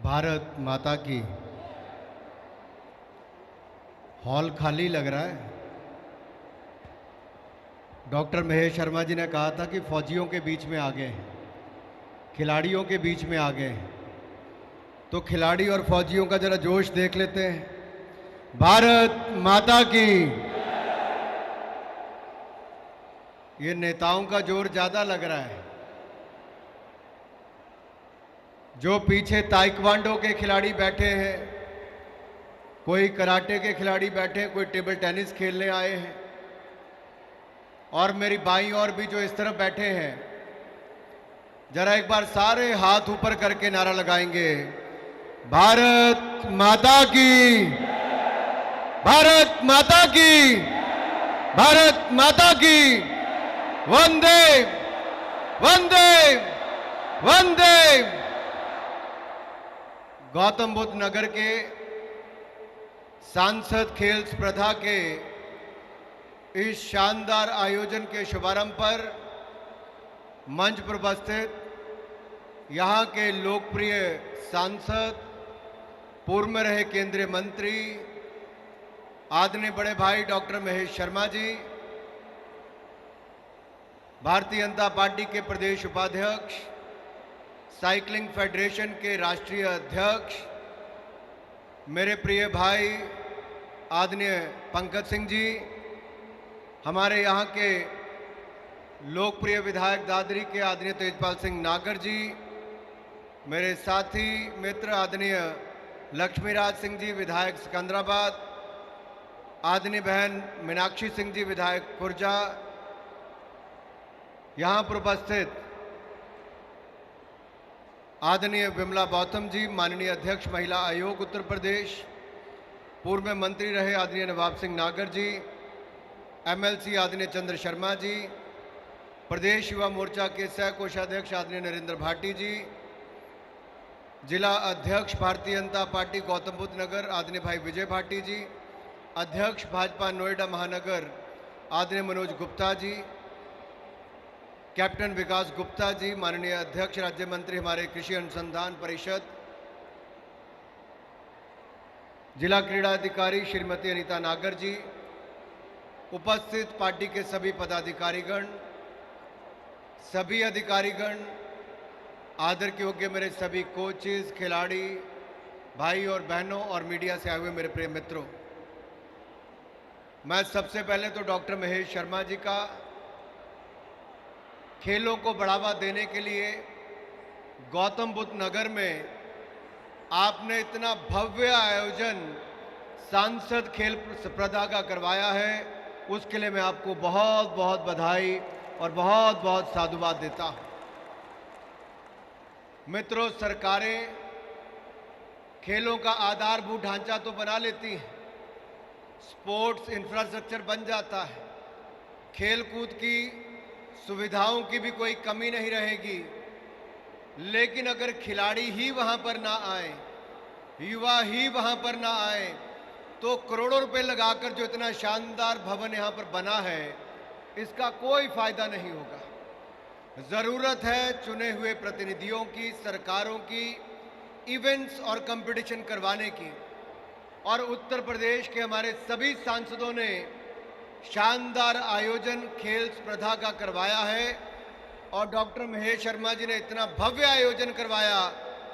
भारत माता की। हॉल खाली लग रहा है। डॉक्टर महेश शर्मा जी ने कहा था कि फौजियों के बीच में आ गए हैं, खिलाड़ियों के बीच में आ गए हैं। तो खिलाड़ी और फौजियों का जरा जोश देख लेते हैं। भारत माता की। ये नेताओं का जोर ज्यादा लग रहा है। जो पीछे ताइक्वांडो के खिलाड़ी बैठे हैं, कोई कराटे के खिलाड़ी बैठे हैं, कोई टेबल टेनिस खेलने आए हैं, और मेरी बाईं ओर भी जो इस तरफ बैठे हैं, जरा एक बार सारे हाथ ऊपर करके नारा लगाएंगे, भारत माता की, भारत माता की, भारत माता की। वंदे वंदे वंदे। गौतम बुद्ध नगर के सांसद खेल स्पर्धा के इस शानदार आयोजन के शुभारंभ पर मंच पर उपस्थित यहाँ के लोकप्रिय सांसद, पूर्व में रहे केंद्रीय मंत्री, आदरणीय बड़े भाई डॉक्टर महेश शर्मा जी, भारतीय जनता पार्टी के प्रदेश उपाध्यक्ष, साइकिलिंग फेडरेशन के राष्ट्रीय अध्यक्ष, मेरे प्रिय भाई आदरणीय पंकज सिंह जी, हमारे यहाँ के लोकप्रिय विधायक दादरी के आदरणीय तेजपाल सिंह नागर जी, मेरे साथी मित्र आदरणीय लक्ष्मीराज सिंह जी विधायक सिकंदराबाद, आदरणीय बहन मीनाक्षी सिंह जी विधायक खुर्जा, यहाँ पर उपस्थित आदरणीय विमला गौतम जी, माननीय अध्यक्ष महिला आयोग उत्तर प्रदेश, पूर्व में मंत्री रहे आदरणीय नवाब सिंह नागर जी, एमएलसी आदरणीय चंद्र शर्मा जी, प्रदेश युवा मोर्चा के सह कोषाध्यक्ष आदरणीय नरेंद्र भाटी जी, जिला अध्यक्ष भारतीय जनता पार्टी गौतम बुद्ध नगर आदरणीय भाई विजय भाटी जी, अध्यक्ष भाजपा नोएडा महानगर आदरणीय मनोज गुप्ता जी, कैप्टन विकास गुप्ता जी, माननीय अध्यक्ष राज्य मंत्री हमारे कृषि अनुसंधान परिषद, जिला क्रीड़ा अधिकारी श्रीमती अनीता नागर जी, उपस्थित पार्टी के सभी पदाधिकारीगण, सभी अधिकारीगण, आदर के योग्य मेरे सभी कोचेस, खिलाड़ी भाई और बहनों और मीडिया से आए हुए मेरे प्रिय मित्रों, मैं सबसे पहले तो डॉक्टर महेश शर्मा जी का खेलों को बढ़ावा देने के लिए गौतम बुद्ध नगर में आपने इतना भव्य आयोजन सांसद खेल स्पर्धा का करवाया है, उसके लिए मैं आपको बहुत बहुत बधाई और बहुत बहुत साधुवाद देता हूं। मित्रों, सरकारें खेलों का आधारभूत ढांचा तो बना लेती हैं, स्पोर्ट्स इंफ्रास्ट्रक्चर बन जाता है, खेलकूद की सुविधाओं की भी कोई कमी नहीं रहेगी, लेकिन अगर खिलाड़ी ही वहां पर ना आए, युवा ही वहां पर ना आए, तो करोड़ों रुपए लगाकर जो इतना शानदार भवन यहां पर बना है, इसका कोई फायदा नहीं होगा। जरूरत है चुने हुए प्रतिनिधियों की, सरकारों की, इवेंट्स और कंपटीशन करवाने की, और उत्तर प्रदेश के हमारे सभी सांसदों ने शानदार आयोजन खेल स्पर्धा का करवाया है, और डॉक्टर महेश शर्मा जी ने इतना भव्य आयोजन करवाया,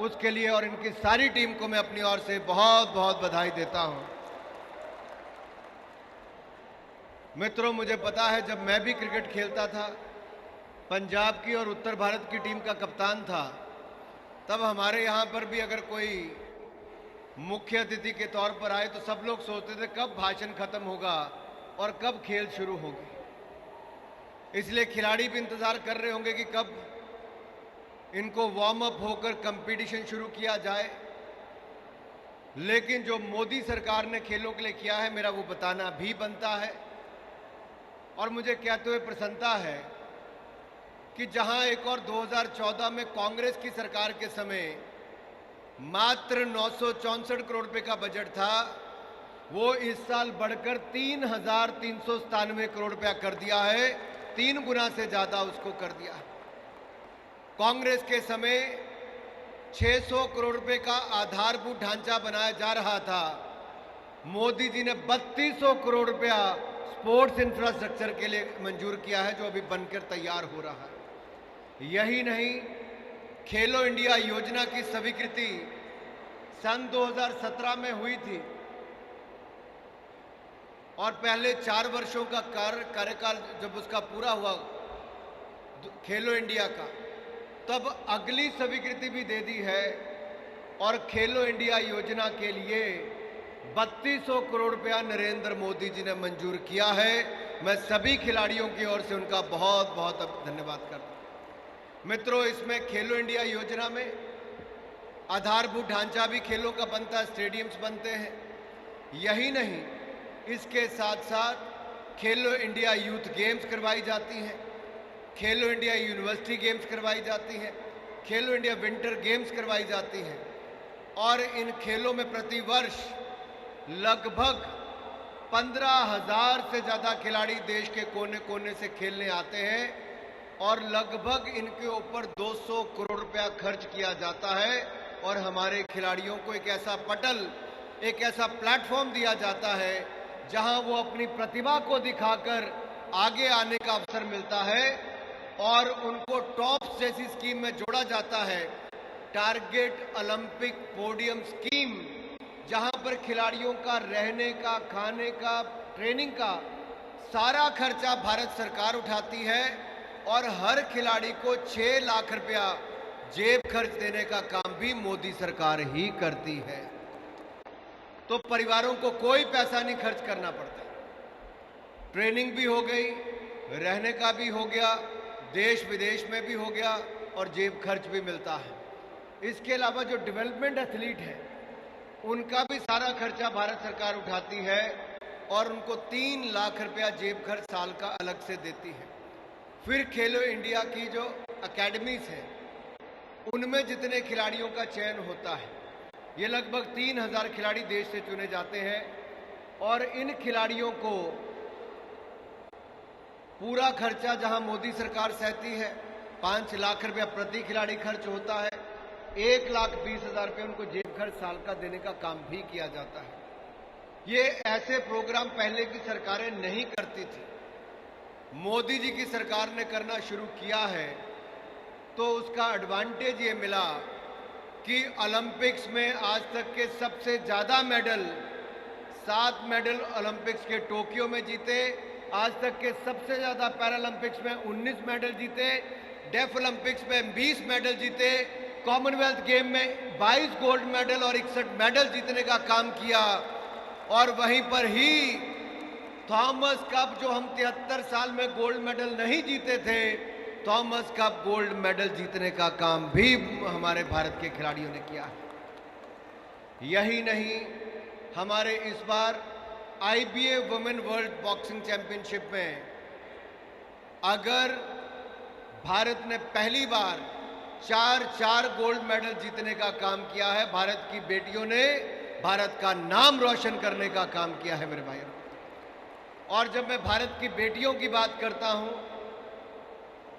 उसके लिए और इनकी सारी टीम को मैं अपनी ओर से बहुत बहुत बधाई देता हूं। मित्रों, मुझे पता है जब मैं भी क्रिकेट खेलता था, पंजाब की और उत्तर भारत की टीम का कप्तान था, तब हमारे यहां पर भी अगर कोई मुख्य अतिथि के तौर पर आए तो सब लोग सोचते थे कब भाषण खत्म होगा और कब खेल शुरू होगी। इसलिए खिलाड़ी भी इंतजार कर रहे होंगे कि कब इनको वार्म अप होकर कंपटीशन शुरू किया जाए। लेकिन जो मोदी सरकार ने खेलों के लिए किया है, मेरा वो बताना भी बनता है, और मुझे कहते हुए प्रसन्नता है कि जहां एक और 2014 में कांग्रेस की सरकार के समय मात्र 964 करोड़ रुपए का बजट था, वो इस साल बढ़कर 3,397 करोड़ रुपया कर दिया है, 3 गुना से ज्यादा उसको कर दिया है। कांग्रेस के समय 600 करोड़ रुपए का आधारभूत ढांचा बनाया जा रहा था, मोदी जी ने 3200 करोड़ रुपया स्पोर्ट्स इंफ्रास्ट्रक्चर के लिए मंजूर किया है, जो अभी बनकर तैयार हो रहा है। यही नहीं, खेलो इंडिया योजना की स्वीकृति सन 2017 में हुई थी और पहले 4 वर्षों का कार्यकाल जब उसका पूरा हुआ खेलो इंडिया का, तब अगली स्वीकृति भी दे दी है और खेलो इंडिया योजना के लिए 3200 करोड़ रुपया नरेंद्र मोदी जी ने मंजूर किया है। मैं सभी खिलाड़ियों की ओर से उनका बहुत बहुत धन्यवाद करता हूं। मित्रों, इसमें खेलो इंडिया योजना में आधारभूत ढांचा भी खेलों का बनता है, स्टेडियम्स बनते हैं। यही नहीं, इसके साथ साथ खेलो इंडिया यूथ गेम्स करवाई जाती हैं, खेलो इंडिया यूनिवर्सिटी गेम्स करवाई जाती हैं, खेलो इंडिया विंटर गेम्स करवाई जाती हैं और इन खेलों में प्रतिवर्ष लगभग 15,000 से ज़्यादा खिलाड़ी देश के कोने कोने से खेलने आते हैं और लगभग इनके ऊपर 200 करोड़ रुपया खर्च किया जाता है और हमारे खिलाड़ियों को एक ऐसा पटल, एक ऐसा प्लेटफॉर्म दिया जाता है जहां वो अपनी प्रतिभा को दिखाकर आगे आने का अवसर मिलता है और उनको टॉप्स जैसी स्कीम में जोड़ा जाता है, टारगेट ओलंपिक पोडियम स्कीम, जहां पर खिलाड़ियों का रहने का, खाने का, ट्रेनिंग का सारा खर्चा भारत सरकार उठाती है और हर खिलाड़ी को 6 लाख रुपया जेब खर्च देने का काम भी मोदी सरकार ही करती है। तो परिवारों को कोई पैसा नहीं खर्च करना पड़ता, ट्रेनिंग भी हो गई, रहने का भी हो गया, देश विदेश में भी हो गया और जेब खर्च भी मिलता है। इसके अलावा जो डेवलपमेंट एथलीट हैं उनका भी सारा खर्चा भारत सरकार उठाती है और उनको 3 लाख रुपया जेब खर्च साल का अलग से देती है। फिर खेलो इंडिया की जो अकेडमीज हैं उनमें जितने खिलाड़ियों का चयन होता है, ये लगभग 3000 खिलाड़ी देश से चुने जाते हैं और इन खिलाड़ियों को पूरा खर्चा जहां मोदी सरकार सहती है, 5 लाख रुपया प्रति खिलाड़ी खर्च होता है, 1,20,000 रुपये उनको जेब खर्च साल का देने का काम भी किया जाता है। ये ऐसे प्रोग्राम पहले की सरकारें नहीं करती थी, मोदी जी की सरकार ने करना शुरू किया है तो उसका एडवांटेज ये मिला कि ओलंपिक्स में आज तक के सबसे ज्यादा मेडल, 7 मेडल ओलंपिक्स के टोक्यो में जीते, आज तक के सबसे ज्यादा पैरालंपिक्स में 19 मेडल जीते, डेफ ओलंपिक्स में 20 मेडल जीते, कॉमनवेल्थ गेम में 22 गोल्ड मेडल और 61 मेडल जीतने का काम किया और वहीं पर ही थॉमस कप, जो हम 73 साल में गोल्ड मेडल नहीं जीते थे, थॉमस कप गोल्ड मेडल जीतने का काम भी हमारे भारत के खिलाड़ियों ने किया है। यही नहीं, हमारे इस बार IBA women world boxing championship में अगर भारत ने पहली बार 4 गोल्ड मेडल जीतने का काम किया है, भारत की बेटियों ने भारत का नाम रोशन करने का काम किया है मेरे भाइयों। और जब मैं भारत की बेटियों की बात करता हूं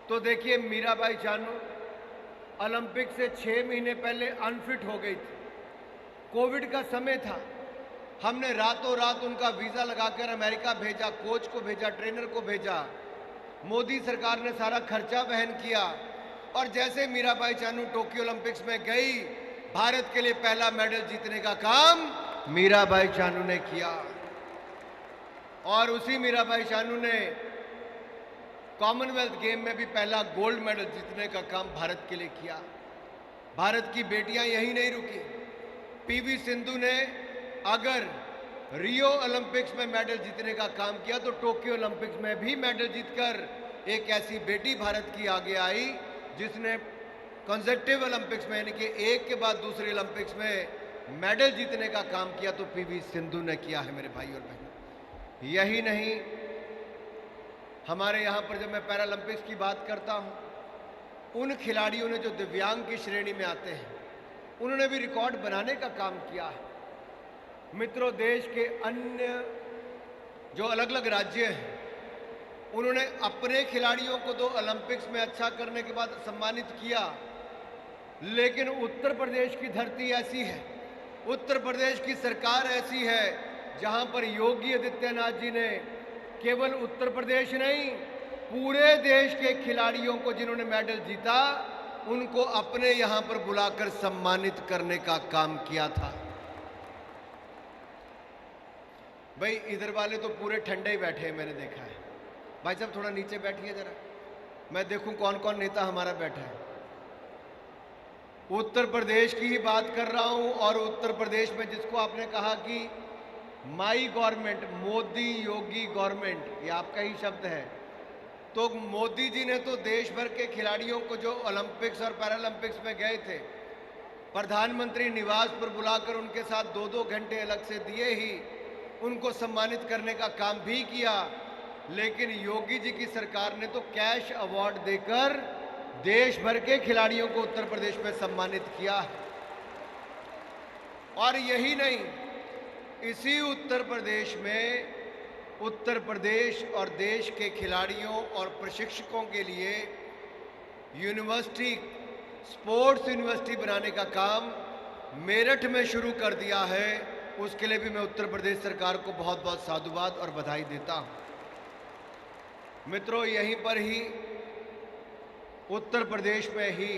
तो देखिए, मीराबाई चानू ओलंपिक से 6 महीने पहले अनफिट हो गई थी, कोविड का समय था, हमने रातों रात उनका वीजा लगाकर अमेरिका भेजा, कोच को भेजा, ट्रेनर को भेजा, मोदी सरकार ने सारा खर्चा वहन किया और जैसे मीराबाई चानू टोक्यो ओलंपिक्स में गई, भारत के लिए पहला मेडल जीतने का काम मीराबाई चानू ने किया और उसी मीराबाई चानू ने कॉमनवेल्थ गेम में भी पहला गोल्ड मेडल जीतने का काम भारत के लिए किया। भारत की बेटियां यही नहीं रुकी, PV सिंधु ने अगर रियो ओलंपिक्स में मेडल जीतने का काम किया तो टोक्यो ओलंपिक्स में भी मेडल जीतकर एक ऐसी बेटी भारत की आगे आई जिसने कंसेक्टिव ओलंपिक्स में, यानी कि एक के बाद दूसरे ओलंपिक्स में मेडल जीतने का काम किया तो PV सिंधु ने किया है मेरे भाई और बहन। यही नहीं, हमारे यहाँ पर जब मैं पैरालंपिक्स की बात करता हूँ, उन खिलाड़ियों ने जो दिव्यांग की श्रेणी में आते हैं उन्होंने भी रिकॉर्ड बनाने का काम किया है। मित्रों, देश के अन्य जो अलग अलग राज्य हैं उन्होंने अपने खिलाड़ियों को तो ओलंपिक्स में अच्छा करने के बाद सम्मानित किया, लेकिन उत्तर प्रदेश की धरती ऐसी है, उत्तर प्रदेश की सरकार ऐसी है जहां पर योगी आदित्यनाथ जी ने केवल उत्तर प्रदेश नहीं, पूरे देश के खिलाड़ियों को जिन्होंने मेडल जीता उनको अपने यहां पर बुलाकर सम्मानित करने का काम किया था। भाई इधर वाले तो पूरे ठंडे ही बैठे हैं, मैंने देखा है। भाई साहब थोड़ा नीचे बैठिए जरा, मैं देखूं कौन कौन नेता हमारा बैठा है। उत्तर प्रदेश की ही बात कर रहा हूं, और उत्तर प्रदेश में जिसको आपने कहा कि my government, Modi Yogi government, ये आपका ही शब्द है। तो मोदी जी ने तो देश भर के खिलाड़ियों को जो ओलंपिक्स और पैरालंपिक्स में गए थे, प्रधानमंत्री निवास पर बुलाकर उनके साथ 2-2 घंटे अलग से दिए ही उनको सम्मानित करने का काम भी किया। लेकिन योगी जी की सरकार ने तो कैश अवार्ड देकर देश भर के खिलाड़ियों को उत्तर प्रदेश में सम्मानित किया। और यही नहीं, इसी उत्तर प्रदेश में उत्तर प्रदेश और देश के खिलाड़ियों और प्रशिक्षकों के लिए यूनिवर्सिटी, स्पोर्ट्स यूनिवर्सिटी बनाने का काम मेरठ में शुरू कर दिया है। उसके लिए भी मैं उत्तर प्रदेश सरकार को बहुत बहुत साधुवाद और बधाई देता हूं। मित्रों, यहीं पर ही उत्तर प्रदेश में ही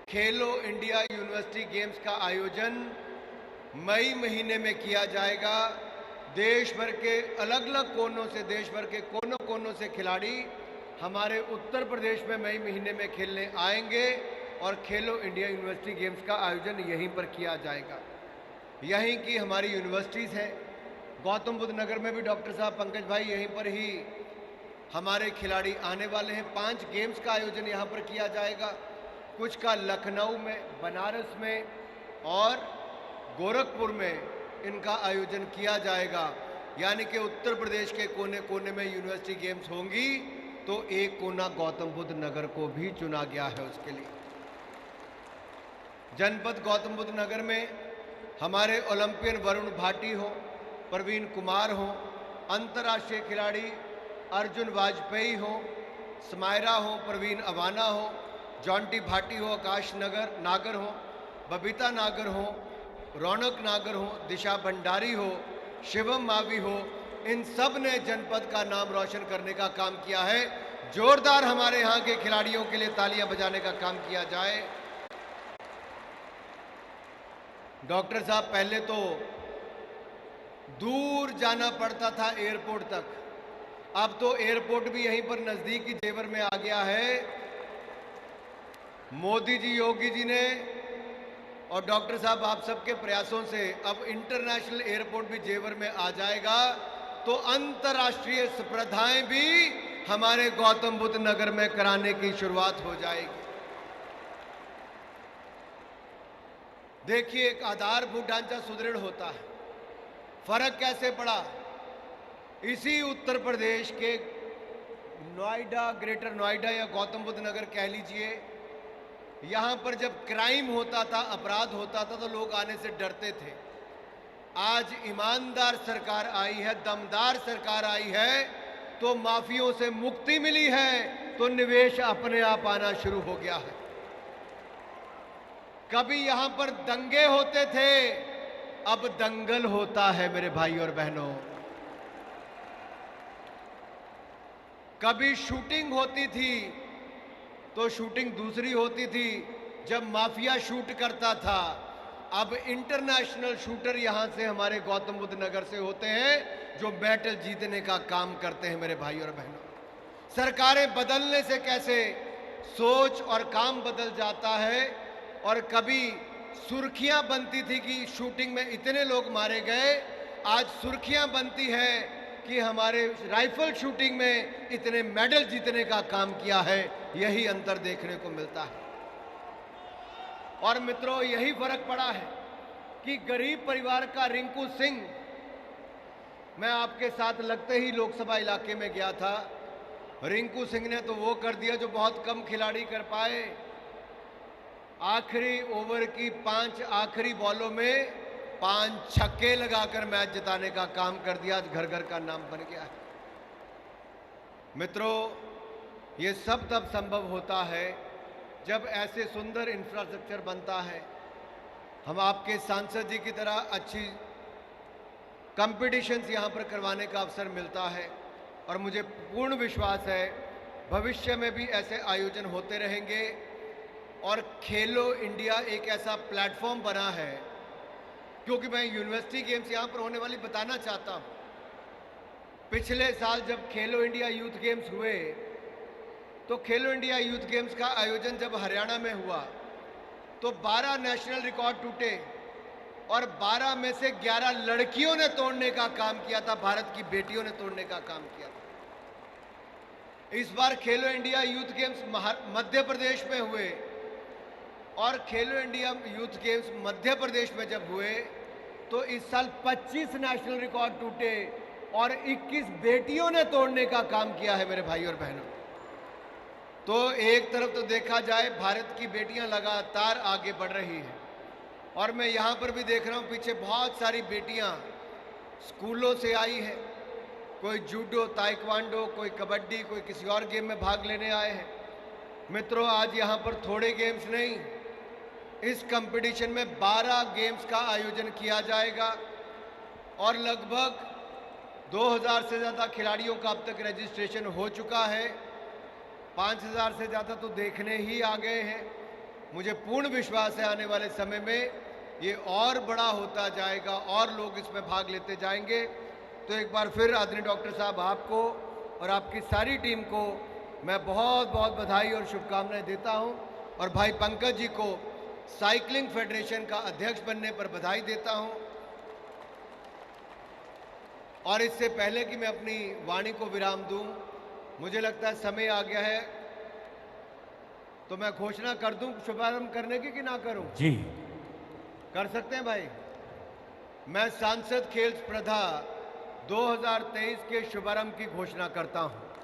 खेलो इंडिया यूनिवर्सिटी गेम्स का आयोजन मई महीने में किया जाएगा। देश भर के अलग अलग कोनों से, देश भर के कोनों कोनों से खिलाड़ी हमारे उत्तर प्रदेश में मई महीने में खेलने आएंगे और खेलो इंडिया यूनिवर्सिटी गेम्स का आयोजन यहीं पर किया जाएगा। यहीं की हमारी यूनिवर्सिटीज़ हैं। गौतम बुद्ध नगर में भी डॉक्टर साहब पंकज भाई यहीं पर ही हमारे खिलाड़ी आने वाले हैं। 5 गेम्स का आयोजन यहाँ पर किया जाएगा, कुछ का लखनऊ में, बनारस में और गोरखपुर में इनका आयोजन किया जाएगा। यानी कि उत्तर प्रदेश के कोने कोने में यूनिवर्सिटी गेम्स होंगी, तो एक कोना गौतम बुद्ध नगर को भी चुना गया है उसके लिए। जनपद गौतम बुद्ध नगर में हमारे ओलंपियन वरुण भाटी हो, प्रवीण कुमार हो, अंतर्राष्ट्रीय खिलाड़ी अर्जुन वाजपेयी हो, स्मायरा हो, प्रवीण अवाना हो, जॉन्टी भाटी हो, आकाश नागर हो, बबीता नागर हो, रौनक नागर हो, दिशा भंडारी हो, शिवम मावी हो, इन सब ने जनपद का नाम रोशन करने का काम किया है। जोरदार हमारे यहाँ के खिलाड़ियों के लिए तालियां बजाने का काम किया जाए। डॉक्टर साहब, पहले तो दूर जाना पड़ता था एयरपोर्ट तक, अब तो एयरपोर्ट भी यहीं पर नजदीकी जेवर में आ गया है। मोदी जी, योगी जी ने और डॉक्टर साहब आप सबके प्रयासों से अब इंटरनेशनल एयरपोर्ट भी जेवर में आ जाएगा, तो अंतर्राष्ट्रीय स्पर्धाएं भी हमारे गौतम बुद्ध नगर में कराने की शुरुआत हो जाएगी। देखिए, एक आधारभूत ढांचा सुदृढ़ होता है। फर्क कैसे पड़ा? इसी उत्तर प्रदेश के नोएडा, ग्रेटर नोएडा या गौतम बुद्ध नगर कह लीजिए, यहां पर जब क्राइम होता था, अपराध होता था, तो लोग आने से डरते थे। आज ईमानदार सरकार आई है, दमदार सरकार आई है, तो माफियों से मुक्ति मिली है, तो निवेश अपने आप आना शुरू हो गया है। कभी यहां पर दंगे होते थे, अब दंगल होता है मेरे भाई और बहनों। कभी शूटिंग होती थी तो शूटिंग दूसरी होती थी, जब माफिया शूट करता था। अब इंटरनेशनल शूटर यहां से हमारे गौतम बुद्ध नगर से होते हैं, जो मेडल जीतने का काम करते हैं मेरे भाई और बहनों। सरकारें बदलने से कैसे सोच और काम बदल जाता है। और कभी सुर्खियां बनती थी कि शूटिंग में इतने लोग मारे गए, आज सुर्खियां बनती है कि हमारे राइफल शूटिंग में इतने मेडल जीतने का काम किया है। यही अंतर देखने को मिलता है। और मित्रों, यही फर्क पड़ा है कि गरीब परिवार का रिंकू सिंह, मैं आपके साथ लगते ही लोकसभा इलाके में गया था। रिंकू सिंह ने तो वो कर दिया जो बहुत कम खिलाड़ी कर पाए। आखिरी ओवर की 5 आखिरी बॉलों में 5 छक्के लगाकर मैच जिताने का काम कर दिया। आज घर घर का नाम बन गया है। मित्रों, ये सब तब संभव होता है जब ऐसे सुंदर इंफ्रास्ट्रक्चर बनता है, हम आपके सांसद जी की तरह अच्छी कंपटीशंस यहाँ पर करवाने का अवसर मिलता है और मुझे पूर्ण विश्वास है भविष्य में भी ऐसे आयोजन होते रहेंगे और खेलो इंडिया एक ऐसा प्लेटफॉर्म बना है, क्योंकि मैं यूनिवर्सिटी गेम्स यहाँ पर होने वाली बताना चाहता हूँ। पिछले साल जब खेलो इंडिया यूथ गेम्स हुए तो खेलो इंडिया यूथ गेम्स का आयोजन जब हरियाणा में हुआ तो 12 नेशनल रिकॉर्ड टूटे और 12 में से 11 लड़कियों ने तोड़ने का काम किया था, भारत की बेटियों ने तोड़ने का काम किया था। इस बार खेलो India youth games Madhya Pradesh में हुए और खेलो India youth games Madhya Pradesh में जब हुए तो इस साल 25 नेशनल रिकॉर्ड टूटे और 21 बेटियों ने तोड़ने का काम किया है मेरे भाई और बहनों। तो एक तरफ तो देखा जाए भारत की बेटियां लगातार आगे बढ़ रही हैं और मैं यहाँ पर भी देख रहा हूँ पीछे बहुत सारी बेटियां स्कूलों से आई हैं, कोई जूडो, ताइक्वांडो, कोई कबड्डी, कोई किसी और गेम में भाग लेने आए हैं। मित्रों, आज यहाँ पर थोड़े गेम्स नहीं, इस कंपटीशन में 12 गेम्स का आयोजन किया जाएगा और लगभग 2000 से ज़्यादा खिलाड़ियों का अब तक रजिस्ट्रेशन हो चुका है। 5000 से ज़्यादा तो देखने ही आ गए हैं। मुझे पूर्ण विश्वास है आने वाले समय में ये और बड़ा होता जाएगा और लोग इसमें भाग लेते जाएंगे। तो एक बार फिर आदरणीय डॉक्टर साहब आपको और आपकी सारी टीम को मैं बहुत बहुत बधाई और शुभकामनाएं देता हूं और भाई पंकज जी को साइकिलिंग फेडरेशन का अध्यक्ष बनने पर बधाई देता हूं। और इससे पहले कि मैं अपनी वाणी को विराम दूं, मुझे लगता है समय आ गया है, तो मैं घोषणा कर दूं शुभारंभ करने की कि ना करूं? जी कर सकते हैं भाई। मैं सांसद खेल स्पर्धा 2023 के शुभारंभ की घोषणा करता हूं।